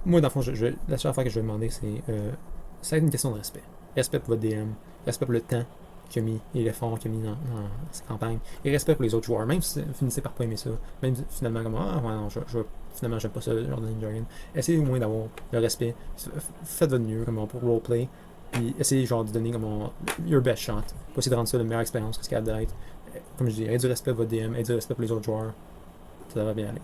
Moi, dans le fond, la seule affaire que je vais demander, ça va être une question de respect. Respect pour votre DM, respect pour le temps qu'il a mis et l'effort qu'il a mis dans sa campagne, et respect pour les autres joueurs. Même si vous finissez par pas aimer ça, même si finalement, comme ah, ouais, non, finalement, j'aime pas ça, genre de Ninja Dragon, essayez au moins d'avoir le respect. Faites votre mieux comme pour roleplay, puis essayez genre de donner comme your best shot. Pour essayer de rendre ça la meilleure expérience que ce qu'il y a d'être. Comme je dis, ayez du respect pour votre DM, ayez du respect pour les autres joueurs, ça va bien aller.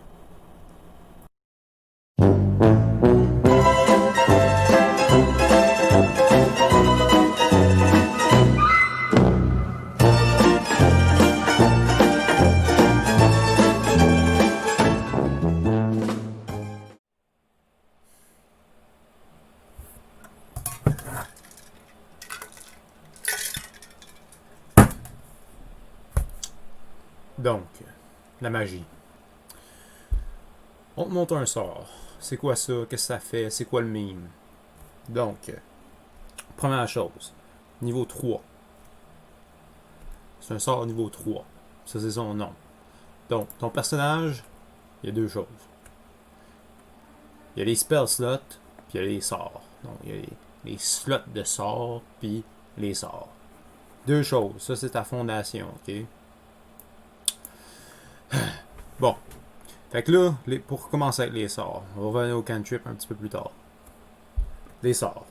Donc, la magie. On te montre un sort. C'est quoi ça? Qu'est-ce que ça fait? C'est quoi le meme? Donc, première chose. Niveau 3. C'est un sort niveau 3. Ça, c'est son nom. Donc, ton personnage, il y a deux choses. Il y a les spell slots, puis il y a les sorts. Donc, il y a les slots de sorts, puis les sorts. Deux choses. Ça, c'est ta fondation, ok? Bon. Fait que là, pour commencer avec les sorts, on va revenir au cantrip un petit peu plus tard. Les sorts.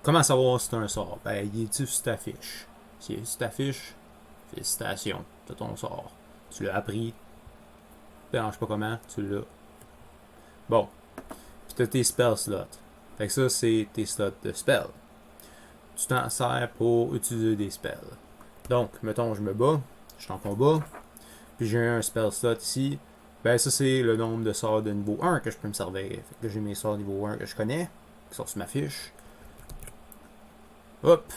Comment savoir si c'est un sort? Ben, il est-tu sur ta fiche? Si il est sur ta fiche, félicitations, t'as ton sort. Tu l'as appris, je sais pas comment, tu l'as. Bon, puis t'as tes spell slots. Fait que ça, c'est tes slots de spell. Tu t'en sers pour utiliser des spells. Donc, mettons, je me bats, je suis en combat, puis j'ai un spell slot ici. Ben, ça, c'est le nombre de sorts de niveau 1 que je peux me servir. Fait que j'ai mes sorts niveau 1 que je connais, qui sont sur ma fiche. Hop!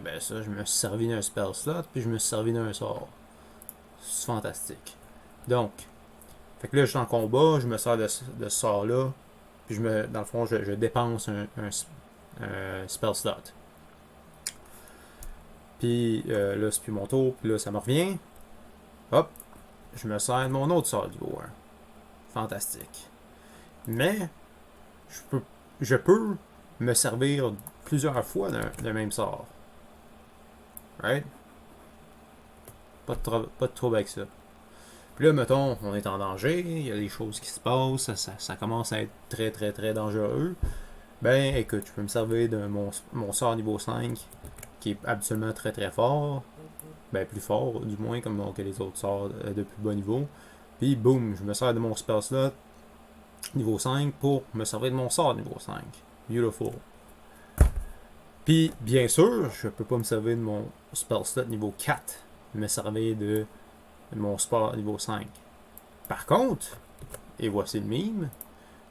Ben ça, je me suis servi d'un spell slot, puis je me suis servi d'un sort. C'est fantastique. Donc, fait que là, je suis en combat, je me sers de ce sort-là, puis dans le fond, je dépense un spell slot. Puis là, c'est plus mon tour, puis là, ça me revient. Hop, je me sers de mon autre sort du niveau 1. Fantastique. Mais, je peux me servir plusieurs fois d'un même sort. Right? Pas de trouble avec ça. Puis là, mettons, on est en danger, il y a des choses qui se passent, ça commence à être très très très dangereux. Ben écoute, je peux me servir de mon sort niveau 5, qui est habituellement très très fort. Ben plus fort, du moins, comme que les autres sorts de plus bas niveau. Puis boum, je me sers de mon spell slot niveau 5 pour me servir de mon sort niveau 5. Beautiful. Puis bien sûr, je peux pas me servir de mon spell slot niveau 4, me servir de mon sport niveau 5. Par contre, et voici le meme,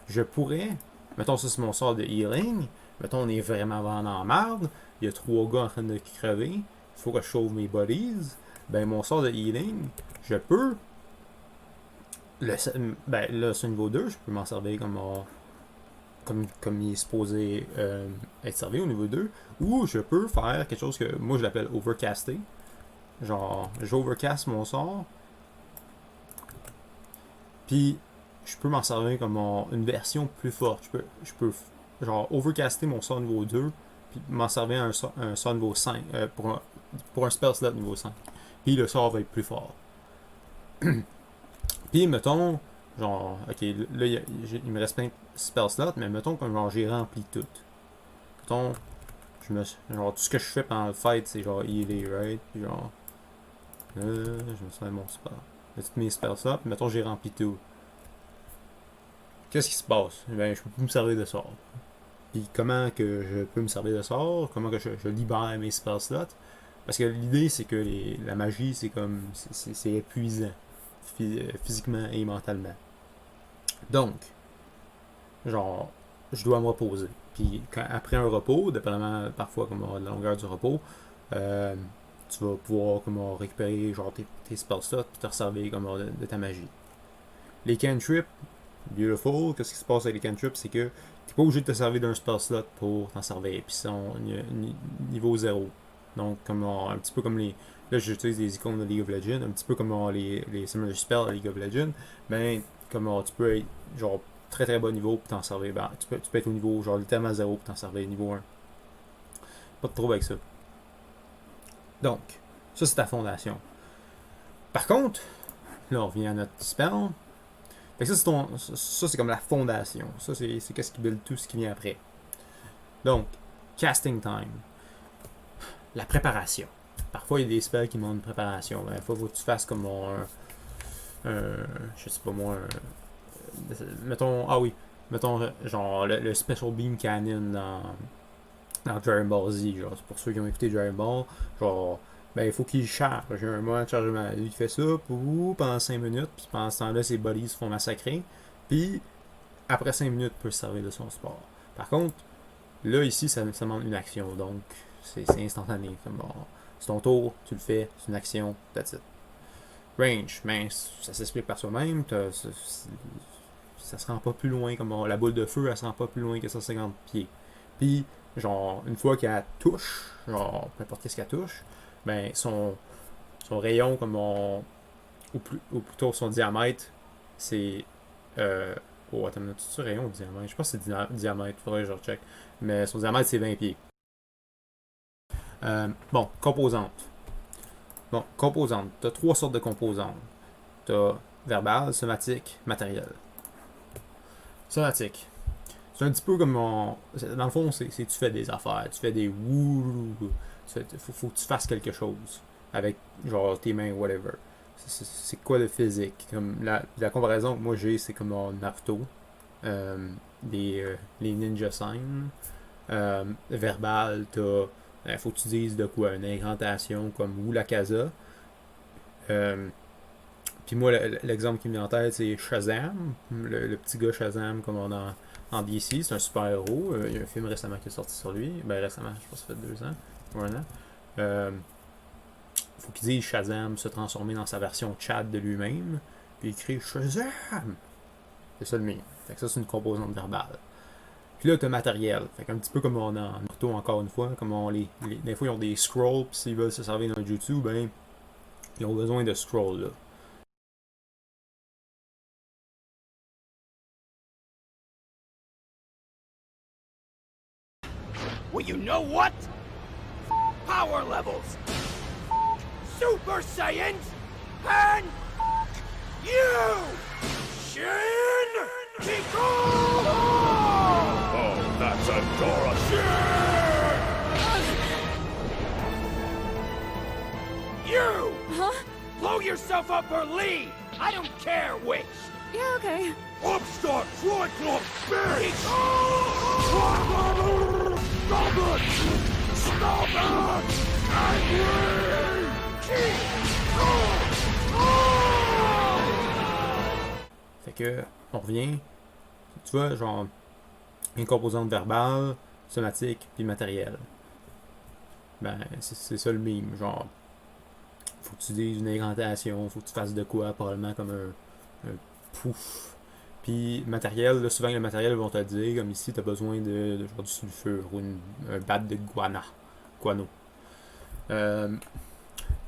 je pourrais, mettons ça c'est mon sort de healing, mettons on est vraiment en merde, il y a 3 gars en train de crever, il faut que je sauve mes buddies, ben mon sort de healing, je peux, ben là c'est niveau 2, je peux m'en servir comme il est supposé être servi au niveau 2, ou je peux faire quelque chose que moi je l'appelle overcaster, genre j'overcast mon sort, puis je peux m'en servir comme une version plus forte. Je peux genre overcaster mon sort niveau 2 puis m'en servir un sort niveau 5 pour un spell slot niveau 5. Puis le sort va être plus fort. Puis mettons, genre, ok, là il me reste plein de spell slots, mais mettons que genre j'ai rempli tout. Mettons, genre tout ce que je fais pendant le fight, c'est genre healer, right? Puis genre, je me souviens de mon spell. Toutes mes spell slots, mettons j'ai rempli tout. Qu'est-ce qui se passe? Ben, je peux plus me servir de sort. Puis comment que je peux me servir de sort? Comment que je libère mes spell slots? Parce que l'idée, c'est que la magie, c'est comme. C'est épuisant. Physiquement et mentalement. Donc, genre, je dois me reposer. Puis après un repos, dépendamment parfois comme de la longueur du repos, euh, tu vas pouvoir comme récupérer genre tes spell slots puis te resservir comme de ta magie. Les cantrips, beautiful. Qu'est-ce qui se passe avec les cantrips, c'est que t'es pas obligé de te servir d'un spell slot pour t'en servir. Puis sont niveau 0. Donc, comme un petit peu comme les. Là, j'utilise des icônes de League of Legends, un petit peu comme les Summoner Spells de League of Legends. Ben, comment tu peux être genre très très bas niveau puis t'en servir. Ben, tu peux être au niveau genre littéralement 0 puis t'en servir niveau 1. Pas de trouble avec ça. Donc, ça c'est ta fondation. Par contre, là on revient à notre spell. Fait que ça c'est comme la fondation. Ça c'est qu'est-ce qui build tout ce qui vient après. Donc, casting time. La préparation. Parfois il y a des spells qui demandent une préparation. Ben, faut que tu fasses comme je sais pas moi, mettons, ah oui, mettons genre le Special Beam Cannon dans Dragon Ball Z, genre, c'est pour ceux qui ont écouté Dragon Ball, genre, ben il faut qu'il charge, j'ai un moment de chargement, lui il fait ça pendant 5 minutes, puis pendant ce temps-là ses buddies se font massacrer, puis après 5 minutes il peut se servir de son sport. Par contre, là ici ça demande une action, donc c'est instantané, comme bon, c'est ton tour, tu le fais, c'est une action, that's it. Range, mais ça s'explique par soi-même, ça se rend pas plus loin, comme bon, la boule de feu elle se rend pas plus loin que 150 pieds. Puis genre, une fois qu'elle touche, genre, peu importe ce qu'elle touche, ben, son rayon, comme ou plutôt son diamètre, c'est. Oh, attends, as-tu rayon ou diamètre? Je pense que c'est diamètre, faudrait que je recheck. Mais son diamètre, c'est 20 pieds. Bon, composantes. Bon, composantes. T'as trois sortes de composantes. T'as verbal, somatique, matériel. Somatique. C'est un petit peu comme dans le fond, c'est tu fais des affaires, tu fais des wouh, faut que tu fasses quelque chose avec genre tes mains, whatever. C'est quoi le physique? Comme la comparaison que moi j'ai, c'est comme Naruto, les ninja signs. Verbal, faut que tu dises de quoi, une incantation comme ou la casa. Puis moi, l'exemple qui me vient en tête, c'est Shazam, le petit gars Shazam comme on a en DC, c'est un super héros. Il y a un film récemment qui est sorti sur lui. Ben récemment, je pense que ça fait 2 ans ou 1 an. Faut qu'il dise Shazam se transformer dans sa version Chad de lui-même. Puis il crie Shazam! C'est ça le mien. Fait que ça, c'est une composante verbale. Puis là, t'as matériel. Fait qu'un petit peu comme on a en Naruto encore une fois, comme des fois ils ont des scrolls, puis s'ils veulent se servir d'un jutsu, ben ils ont besoin de scrolls là. Well, you know what? Power levels! Super Saiyans! And you! Shin Pico! Oh, that's a Dora You! Huh? Blow yourself up or leave! I don't care which! Yeah, okay. Upstart Triclops bitch! Stop it! Stop it! Angry! Fait que, on revient. Tu vois, genre, une composante verbale, somatique, puis matérielle. Ben, c'est ça le mime. Genre, faut que tu dises une incantation, faut que tu fasses de quoi, probablement comme un pouf. Puis matériel, là, souvent le matériel vont te dire, comme ici, tu as besoin de genre du sulfure ou un bat de guano.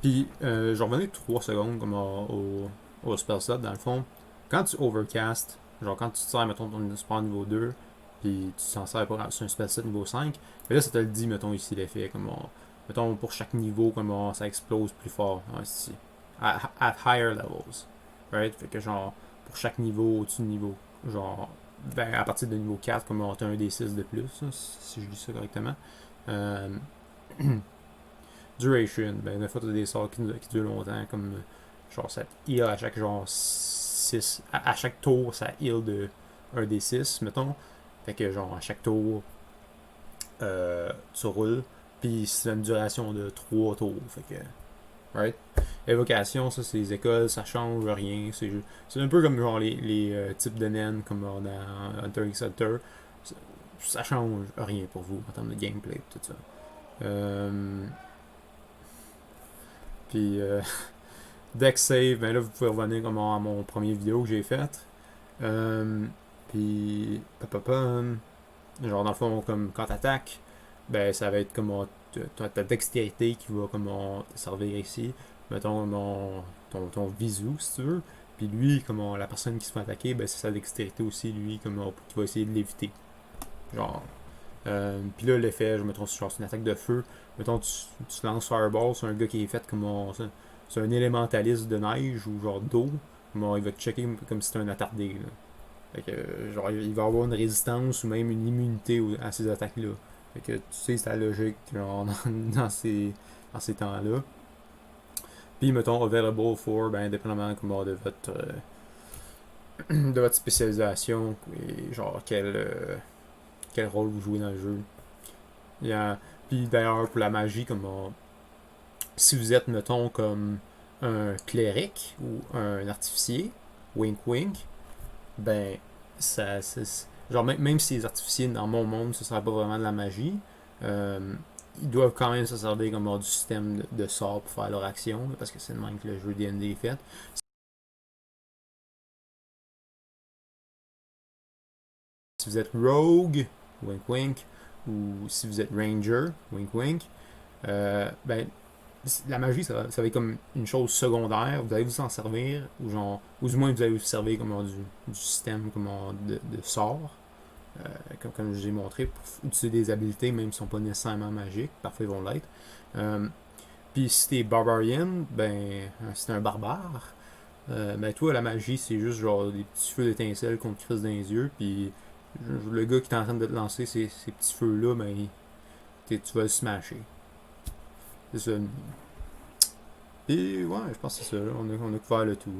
Puis je revenais 3 secondes comme au spell set dans le fond. Quand tu overcast, genre quand tu te sers, mettons, ton support niveau 2, puis tu t'en sers sur un spell set niveau 5, mais là ça te le dit, mettons ici l'effet, comme mettons pour chaque niveau, comme ça explose plus fort, ici. At higher levels. Right? Fait que genre, pour chaque niveau, au-dessus de niveau, genre, ben, à partir de niveau 4, comme on a un D6 de plus, hein, si je dis ça correctement. Duration, ben, des fois, tu as des sorts qui durent longtemps, comme genre, ça heal à chaque genre 6. À chaque tour, ça heal de 1 D6, mettons. Fait que, genre, à chaque tour, tu roules, puis c'est une duration de 3 tours. Fait que, right? Évocation, ça, c'est les écoles, ça change rien. C'est un peu comme genre les types de naines, comme on a en Hunter x Hunter. Ça change rien pour vous en termes de gameplay, tout ça. Puis, Deck Save, ben là, vous pouvez revenir comme à mon premier vidéo que j'ai fait. Puis, genre dans le fond, comme quand t'attaques, ben ça va être comme ta dextérité qui va comme te servir ici. Mettons ton visu, si tu veux. Puis lui, comment la personne qui se fait attaquer, ben c'est sa dextérité aussi, lui, comment qui va essayer de l'éviter. Genre. Puis là, l'effet, je me trompe, genre, c'est une attaque de feu. Mettons, tu lances Fireball sur un gars qui est fait comme c'est un élémentaliste de neige ou genre d'eau. Comment il va te checker comme si c'était un attardé. Là. Fait que, genre, il va avoir une résistance ou même une immunité à ces attaques-là. Fait que tu sais, c'est la logique genre, dans ces temps-là. Puis, mettons, available for, ben, dépendamment comment, de votre spécialisation et genre quel rôle vous jouez dans le jeu. Il y a, puis d'ailleurs, pour la magie, si vous êtes, mettons, comme un cléric ou un artificier, wink wink, ben, genre, même si les artificiers, dans mon monde, ce ne serait pas vraiment de la magie, ils doivent quand même se servir comme du système de sorts pour faire leur action, parce que c'est le même que le jeu D&D est fait. Si vous êtes rogue, wink wink, ou si vous êtes ranger, wink wink, ben, la magie, ça va être comme une chose secondaire. Vous allez vous en servir, ou du moins vous allez vous servir du système de sort, comme je vous ai montré, pour utiliser des habilités, même si ne sont pas nécessairement magiques. Parfois, ils vont l'être. Puis si t'es barbarian, ben, si t'es un barbare, ben toi, la magie, c'est juste genre des petits feux d'étincelles qu'on te crisse dans les yeux, puis le gars qui est en train de te lancer ces petits feux-là, ben, tu vas le smasher. C'est ça. Et ouais, je pense que c'est ça. On a couvert le tout.